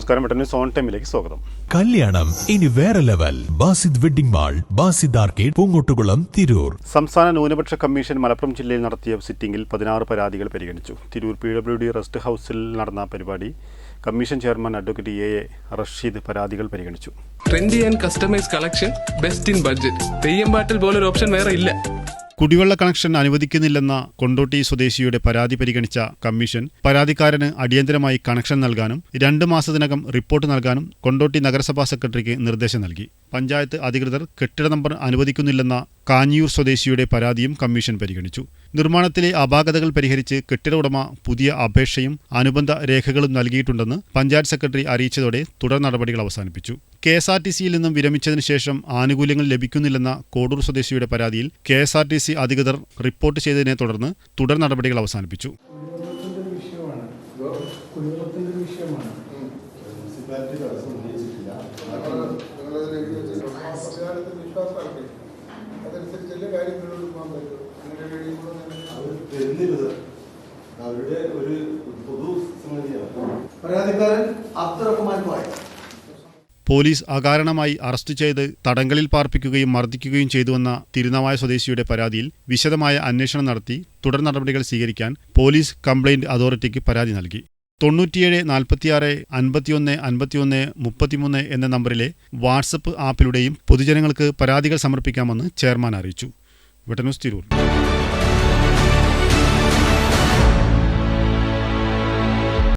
നമസ്കാരം. വെട്ടന്യൂസ് ഓൺ ടൈമിലേക്ക് സ്വാഗതം. കല്യാണം ഇനി വേറെ level. Basid wedding mall, Basid arcade, Poongottukulam, Tirur. സംസ്ഥാന ന്യൂനപക്ഷ കമ്മീഷൻ മലപ്പുറം ജില്ലയിൽ നടത്തിയ സിറ്റിംഗിൽ 16 പരാതികൾ പരിഗണിച്ചു. തിരൂർ PWD റെസ്റ്റ് ഹൌസിൽ നടന്ന പരിപാടി commission chairman advocate A.A. Rasheed പരാതികൾ പരിഗണിച്ചു. Trendy and customise collection, best in budget. Theyyam പാട്ടിൽ പോലൊരു ഓപ്ഷൻ വേറെ ഇല്ല. കുടിവെള്ള കണക്ഷൻ അനുവദിക്കുന്നില്ലെന്ന കൊണ്ടോട്ടി സ്വദേശിയുടെ പരാതി പരിഗണിച്ച കമ്മീഷൻ പരാതിക്കാരന് അടിയന്തരമായി കണക്ഷൻ നൽകാനും 2 മാസത്തിനകം റിപ്പോർട്ട് നൽകാനും കൊണ്ടോട്ടി നഗരസഭാ സെക്രട്ടറിക്ക് നിർദ്ദേശം നൽകി. പഞ്ചായത്ത് അധികൃതർ കെട്ടിട നമ്പർ അനുവദിക്കുന്നില്ലെന്ന കാഞ്ഞിയൂർ സ്വദേശിയുടെ പരാതിയും കമ്മീഷൻ പരിഗണിച്ചു. നിർമ്മാണത്തിലെ അപാകതകൾ പരിഹരിച്ച് കെട്ടിട ഉടമ പുതിയ അപേക്ഷയും അനുബന്ധ രേഖകളും നൽകിയിട്ടുണ്ടെന്ന് പഞ്ചായത്ത് സെക്രട്ടറി അറിയിച്ചതോടെ തുടർ നടപടികൾ അവസാനിപ്പിച്ചു. KSRTCയിൽ നിന്നും വിരമിച്ചതിനു ശേഷം ആനുകൂല്യങ്ങൾ ലഭിക്കുന്നില്ലെന്ന കോഡൂർ സ്വദേശിയുടെ പരാതിയിൽ KSRTC അധികൃതർ റിപ്പോർട്ട് ചെയ്തതിനെ തുടർന്ന് തുടർ നടപടികൾ അവസാനിപ്പിച്ചു. പോലീസ് അകാരണമായി അറസ്റ്റ് ചെയ്ത് തടങ്കലിൽ പാർപ്പിക്കുകയും മർദ്ദിക്കുകയും ചെയ്തുവെന്ന തിരുനാവായ സ്വദേശിയുടെ പരാതിയിൽ വിശദമായ അന്വേഷണം നടത്തി തുടർ നടപടികൾ സ്വീകരിക്കാൻ പോലീസ് കംപ്ലയിന്റ് അതോറിറ്റിക്ക് പരാതി നൽകി. 97 46 51 51 33 എന്ന നമ്പറിലെ വാട്സപ്പ് ആപ്പിലൂടെയും പൊതുജനങ്ങൾക്ക് പരാതികൾ സമർപ്പിക്കാമെന്ന് ചെയർമാൻ അറിയിച്ചു. വെട്ടന്യൂസ് തിരൂർ.